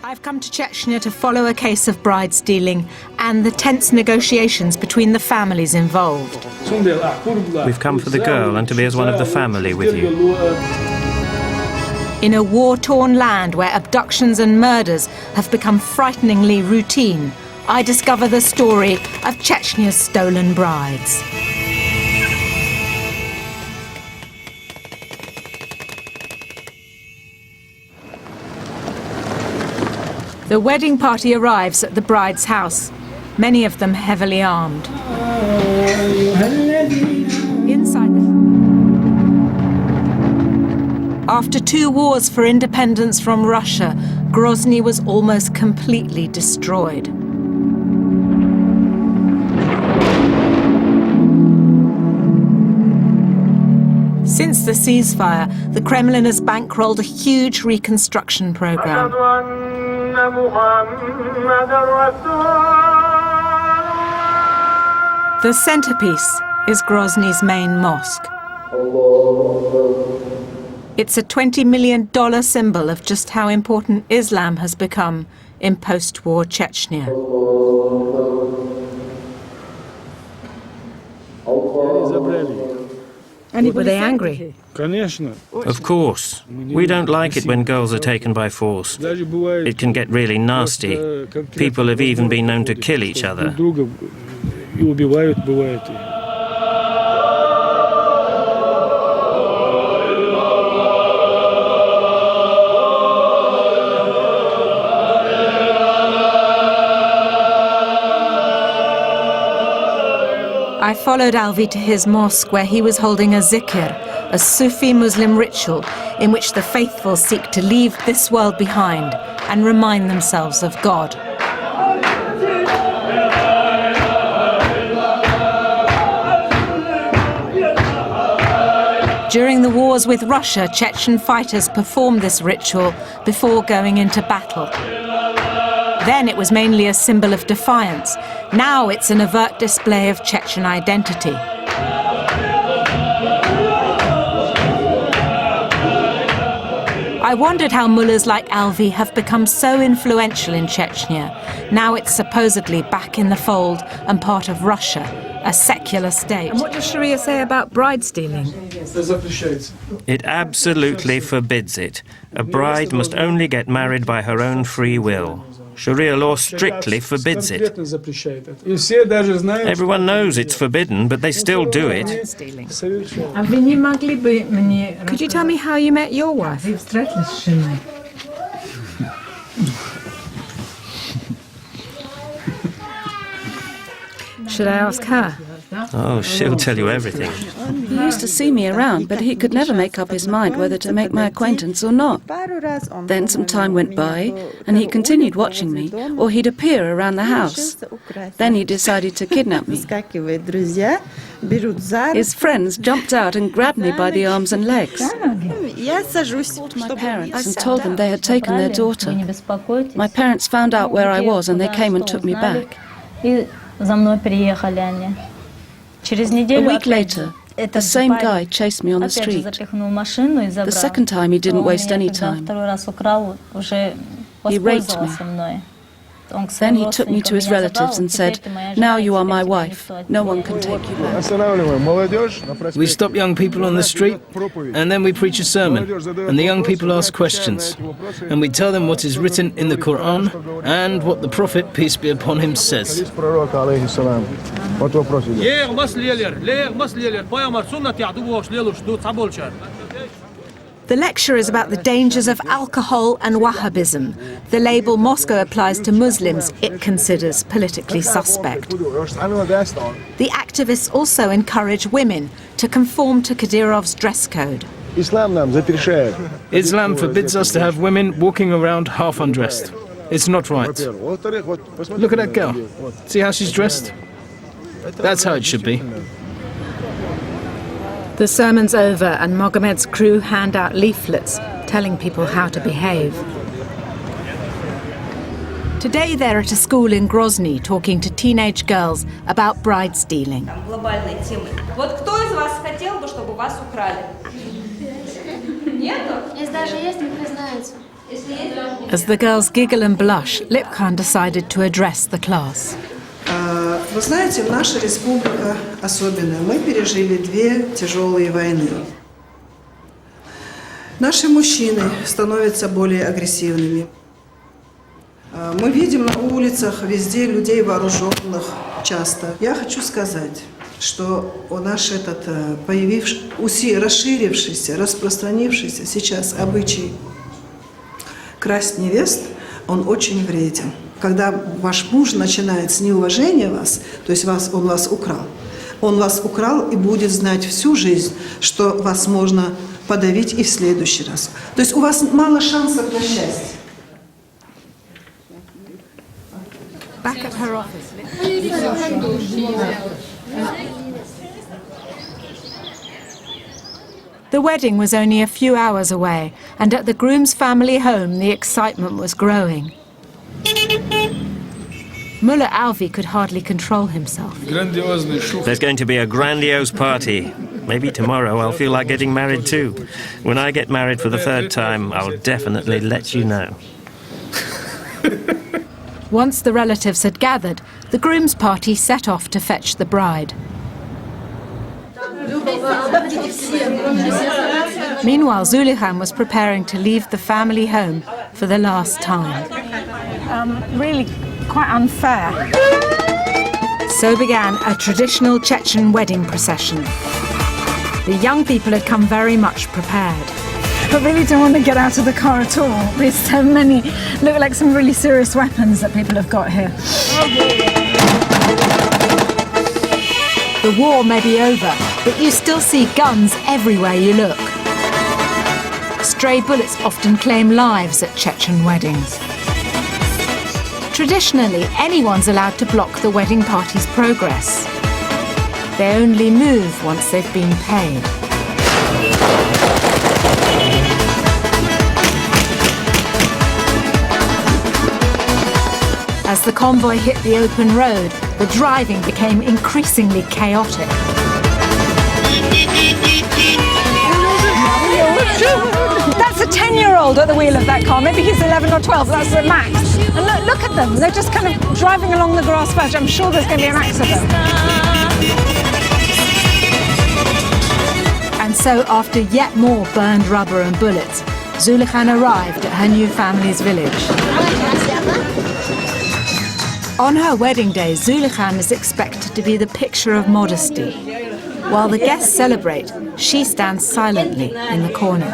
I've come to Chechnya to follow a case of bride stealing and the tense negotiations between the families involved. We've come for the girl and to be as one of the family with you. In a war-torn land where abductions and murders have become frighteningly routine, I discover the story of Chechnya's stolen brides. The wedding party arrives at the bride's house, many of them heavily armed. Inside After 2 wars for independence from Russia, Grozny was almost completely destroyed. Since the ceasefire, the Kremlin has bankrolled a huge reconstruction program. The centerpiece is Grozny's main mosque. It's a $20 million symbol of just how important Islam has become in post-war Chechnya. Were they angry? Of course. We don't like it when girls are taken by force. It can get really nasty. People have even been known to kill each other. I followed Alvi to his mosque where he was holding a zikr, a Sufi Muslim ritual in which the faithful seek to leave this world behind and remind themselves of God. During the wars with Russia, Chechen fighters performed this ritual before going into battle. Then it was mainly a symbol of defiance. Now it's an overt display of Chechen identity. I wondered how mullahs like Alvi have become so influential in Chechnya. Now it's supposedly back in the fold and part of Russia, a secular state. And what does Sharia say about bride stealing? It absolutely forbids it. A bride must only get married by her own free will. Sharia law strictly forbids it. Everyone knows it's forbidden, but they still do it. Could you tell me how you met your wife? Should I ask her? Oh, she'll tell you everything. He used to see me around, but he could never make up his mind whether to make my acquaintance or not. Then some time went by, and he continued watching me, or he'd appear around the house. Then he decided to kidnap me. His friends jumped out and grabbed me by the arms and legs. I called my parents and told them they had taken their daughter. My parents found out where I was, and they came and took me back. A week later, the same guy chased me on the street. The second time, he didn't waste any time. He raped me. Then he took me to his relatives and said, "Now you are my wife. No one can take you back." We stop young people on the street, and then we preach a sermon, and the young people ask questions, and we tell them what is written in the Quran and what the Prophet, peace be upon him, says. The lecture is about the dangers of alcohol and Wahhabism, the label Moscow applies to Muslims it considers politically suspect. The activists also encourage women to conform to Kadyrov's dress code. Islam forbids us to have women walking around half undressed. It's not right. Look at that girl. See how she's dressed? That's how it should be. The sermon's over and Mogomed's crew hand out leaflets telling people how to behave. Today they're at a school in Grozny talking to teenage girls about bride stealing. As the girls giggle and blush, Lipkhan decided to address the class. Вы знаете, наша республика особенная. Мы пережили 2 тяжелые войны. Наши мужчины становятся более агрессивными. Мы видим на улицах везде людей вооруженных часто. Я хочу сказать, что наш этот расширившийся, распространившийся сейчас обычай красть невест, он очень вреден. Когда ваш муж начинает с неуважения вас, то есть он вас украл и будет знать всю жизнь, что вас можно подавить и в следующий раз. То есть у вас мало шансов на счастье. Back at her office. The wedding was only a few hours away, and at the groom's family home the excitement was growing. Mullah Alvi could hardly control himself. There's going to be a grandiose party. Maybe tomorrow I'll feel like getting married too. When I get married for the 3rd time, I'll definitely let you know. Once the relatives had gathered, the groom's party set off to fetch the bride. Meanwhile, Zulikhan was preparing to leave the family home for the last time. Really quite unfair. So began a traditional Chechen wedding procession. The young people had come very much prepared. I really don't want to get out of the car at all. There's so many, look like some really serious weapons that people have got here. The war may be over, but you still see guns everywhere you look. Stray bullets often claim lives at Chechen weddings. Traditionally, anyone's allowed to block the wedding party's progress. They only move once they've been paid. As the convoy hit the open road, the driving became increasingly chaotic. That's a 10-year-old at the wheel of that car. Maybe he's 11 or 12, that's the max. And look at them, they're just kind of driving along the grass patch. I'm sure there's going to be an accident. And so, after yet more burned rubber and bullets, Zulikhan arrived at her new family's village. On her wedding day, Zulikhan is expected to be the picture of modesty. While the guests celebrate, she stands silently in the corner.